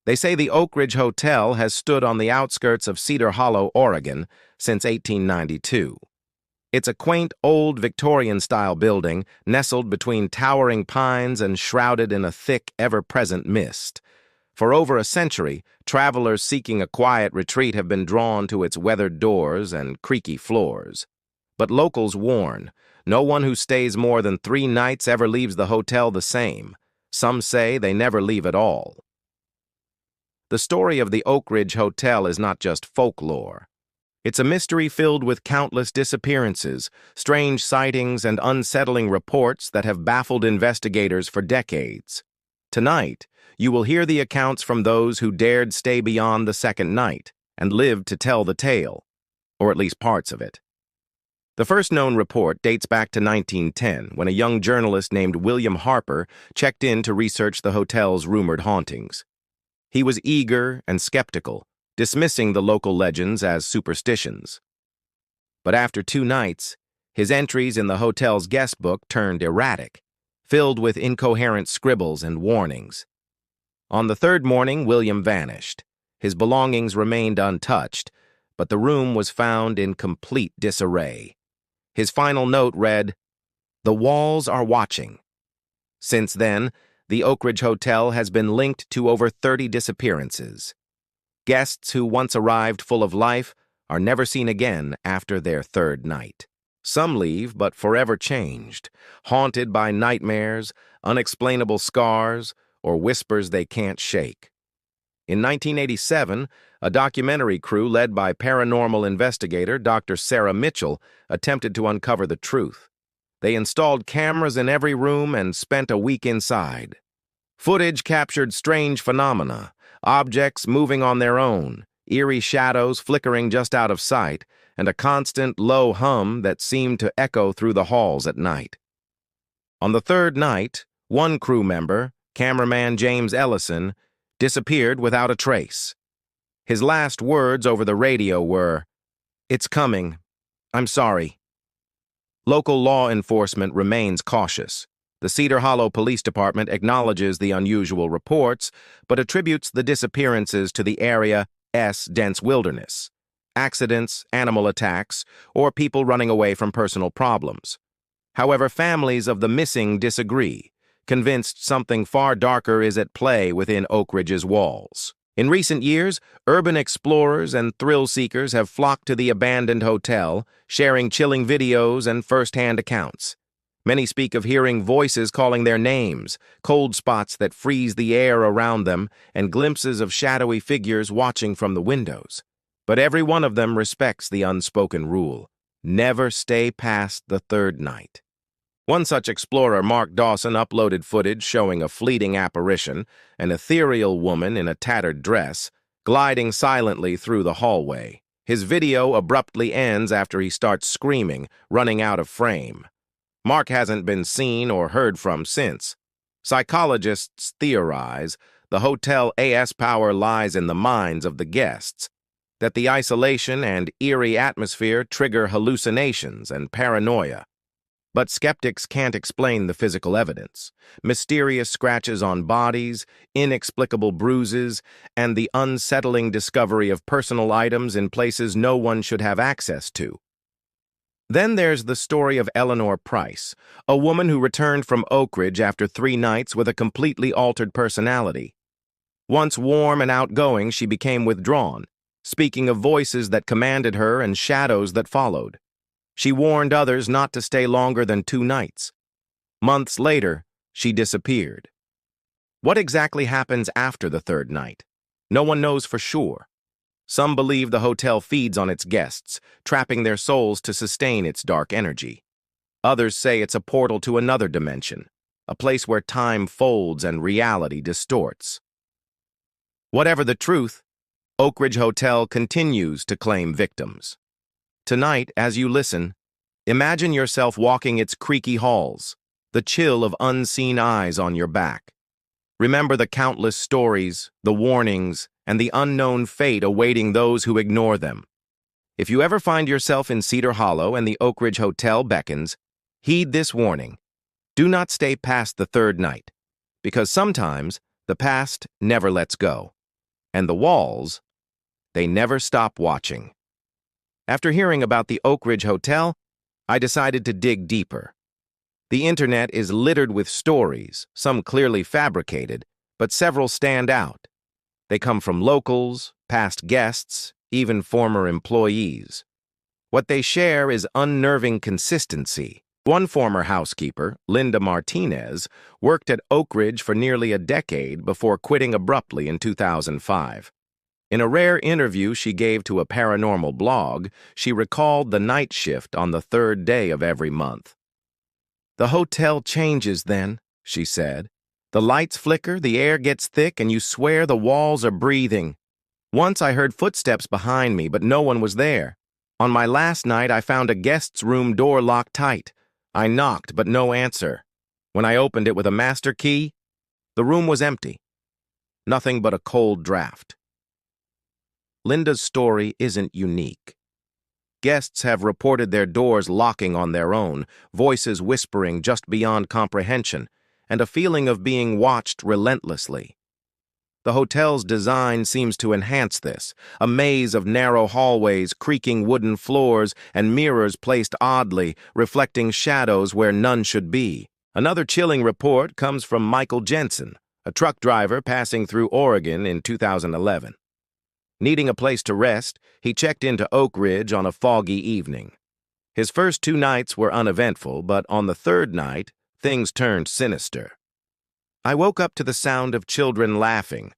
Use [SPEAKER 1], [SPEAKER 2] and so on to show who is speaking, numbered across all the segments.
[SPEAKER 1] They say the Oak Ridge Hotel has stood on the outskirts of Cedar Hollow, Oregon, since 1892. It's a quaint, old Victorian-style building nestled between towering pines and shrouded in a thick, ever-present mist. For over a century, travelers seeking a quiet retreat have been drawn to its weathered doors and creaky floors. But locals warn, no one who stays more than 3 nights ever leaves the hotel the same. Some say they never leave at all. The story of the Oak Ridge Hotel is not just folklore. It's a mystery filled with countless disappearances, strange sightings, and unsettling reports that have baffled investigators for decades. Tonight, you will hear the accounts from those who dared stay beyond the second night and lived to tell the tale, or at least parts of it. The first known report dates back to 1910, when a young journalist named William Harper checked in to research the hotel's rumored hauntings. He was eager and skeptical, dismissing the local legends as superstitions. But after 2 nights, his entries in the hotel's guest book turned erratic, filled with incoherent scribbles and warnings. On the 3rd morning, William vanished. His belongings remained untouched, but the room was found in complete disarray. His final note read, "The walls are watching." Since then, the Oak Ridge Hotel has been linked to over 30 disappearances. Guests who once arrived full of life are never seen again after their 3rd night. Some leave, but forever changed, haunted by nightmares, unexplainable scars, or whispers they can't shake. In 1987, a documentary crew led by paranormal investigator Dr. Sarah Mitchell attempted to uncover the truth. They installed cameras in every room and spent a week inside. Footage captured strange phenomena, objects moving on their own, eerie shadows flickering just out of sight, and a constant low hum that seemed to echo through the halls at night. On the 3rd night, one crew member, cameraman James Ellison, disappeared without a trace. His last words over the radio were, "It's coming. I'm sorry." Local law enforcement remains cautious. The Cedar Hollow Police Department acknowledges the unusual reports, but attributes the disappearances to the area's dense wilderness, accidents, animal attacks, or people running away from personal problems. However, families of the missing disagree, convinced something far darker is at play within Oak Ridge's walls. In recent years, urban explorers and thrill-seekers have flocked to the abandoned hotel, sharing chilling videos and first-hand accounts. Many speak of hearing voices calling their names, cold spots that freeze the air around them, and glimpses of shadowy figures watching from the windows. But every one of them respects the unspoken rule: never stay past the 3rd night. One such explorer, Mark Dawson, uploaded footage showing a fleeting apparition, an ethereal woman in a tattered dress, gliding silently through the hallway. His video abruptly ends after he starts screaming, running out of frame. Mark hasn't been seen or heard from since. Psychologists theorize the hotel's power lies in the minds of the guests, that the isolation and eerie atmosphere trigger hallucinations and paranoia. But skeptics can't explain the physical evidence: mysterious scratches on bodies, inexplicable bruises, and the unsettling discovery of personal items in places no one should have access to. Then there's the story of Eleanor Price, a woman who returned from Oak Ridge after 3 nights with a completely altered personality. Once warm and outgoing, she became withdrawn, speaking of voices that commanded her and shadows that followed. She warned others not to stay longer than 2 nights. Months later, she disappeared. What exactly happens after the 3rd night? No one knows for sure. Some believe the hotel feeds on its guests, trapping their souls to sustain its dark energy. Others say it's a portal to another dimension, a place where time folds and reality distorts. Whatever the truth, Oak Ridge Hotel continues to claim victims. Tonight, as you listen, imagine yourself walking its creaky halls, the chill of unseen eyes on your back. Remember the countless stories, the warnings, and the unknown fate awaiting those who ignore them. If you ever find yourself in Cedar Hollow and the Oak Ridge Hotel beckons, heed this warning: do not stay past the 3rd night, because sometimes the past never lets go. And the walls, they never stop watching. After hearing about the Oak Ridge Hotel, I decided to dig deeper. The internet is littered with stories, some clearly fabricated, but several stand out. They come from locals, past guests, even former employees. What they share is unnerving consistency. One former housekeeper, Linda Martinez, worked at Oak Ridge for nearly a decade before quitting abruptly in 2005. In a rare interview she gave to a paranormal blog, she recalled the night shift on the third day of every month. "The hotel changes then," she said. "The lights flicker, the air gets thick, and you swear the walls are breathing. Once I heard footsteps behind me, but no one was there. On my last night, I found a guest's room door locked tight. I knocked, but no answer. When I opened it with a master key, the room was empty. Nothing but a cold draft." Linda's story isn't unique. Guests have reported their doors locking on their own, voices whispering just beyond comprehension, and a feeling of being watched relentlessly. The hotel's design seems to enhance this, a maze of narrow hallways, creaking wooden floors, and mirrors placed oddly, reflecting shadows where none should be. Another chilling report comes from Michael Jensen, a truck driver passing through Oregon in 2011. Needing a place to rest, he checked into Oak Ridge on a foggy evening. His first 2 nights were uneventful, but on the third night, things turned sinister. "I woke up to the sound of children laughing,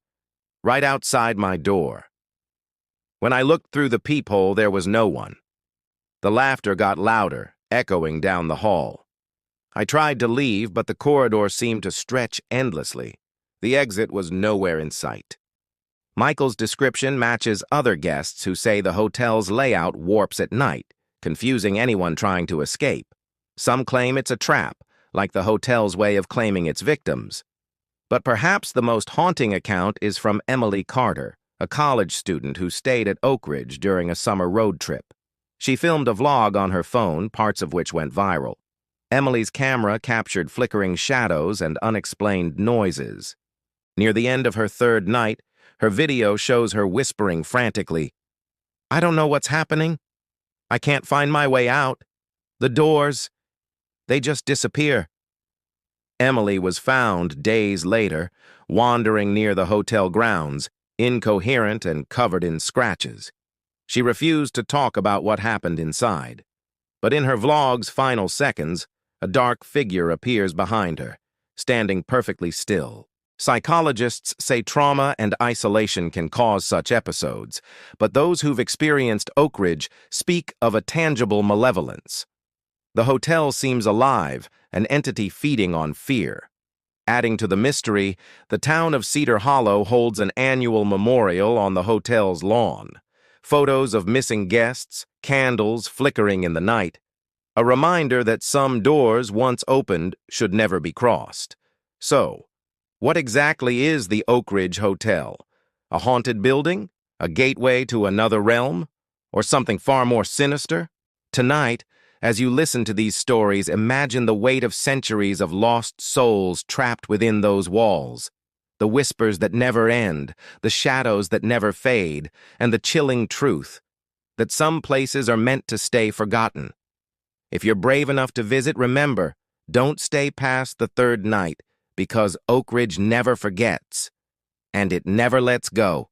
[SPEAKER 1] right outside my door. When I looked through the peephole, there was no one. The laughter got louder, echoing down the hall. I tried to leave, but the corridor seemed to stretch endlessly. The exit was nowhere in sight." Michael's description matches other guests who say the hotel's layout warps at night, confusing anyone trying to escape. Some claim it's a trap, like the hotel's way of claiming its victims. But perhaps the most haunting account is from Emily Carter, a college student who stayed at Oak Ridge during a summer road trip. She filmed a vlog on her phone, parts of which went viral. Emily's camera captured flickering shadows and unexplained noises. Near the end of her third night, her video shows her whispering frantically, "I don't know what's happening. I can't find my way out. The doors, they just disappear." Emily was found days later, wandering near the hotel grounds, incoherent and covered in scratches. She refused to talk about what happened inside. But in her vlog's final seconds, a dark figure appears behind her, standing perfectly still. Psychologists say trauma and isolation can cause such episodes, but those who've experienced Oak Ridge speak of a tangible malevolence. The hotel seems alive, an entity feeding on fear. Adding to the mystery, the town of Cedar Hollow holds an annual memorial on the hotel's lawn. Photos of missing guests, candles flickering in the night. A reminder that some doors once opened should never be crossed. So, what exactly is the Oak Ridge Hotel? A haunted building? A gateway to another realm? Or something far more sinister? Tonight, as you listen to these stories, imagine the weight of centuries of lost souls trapped within those walls. The whispers that never end, the shadows that never fade, and the chilling truth that some places are meant to stay forgotten. If you're brave enough to visit, remember, don't stay past the third night, because Oak Ridge never forgets, and it never lets go.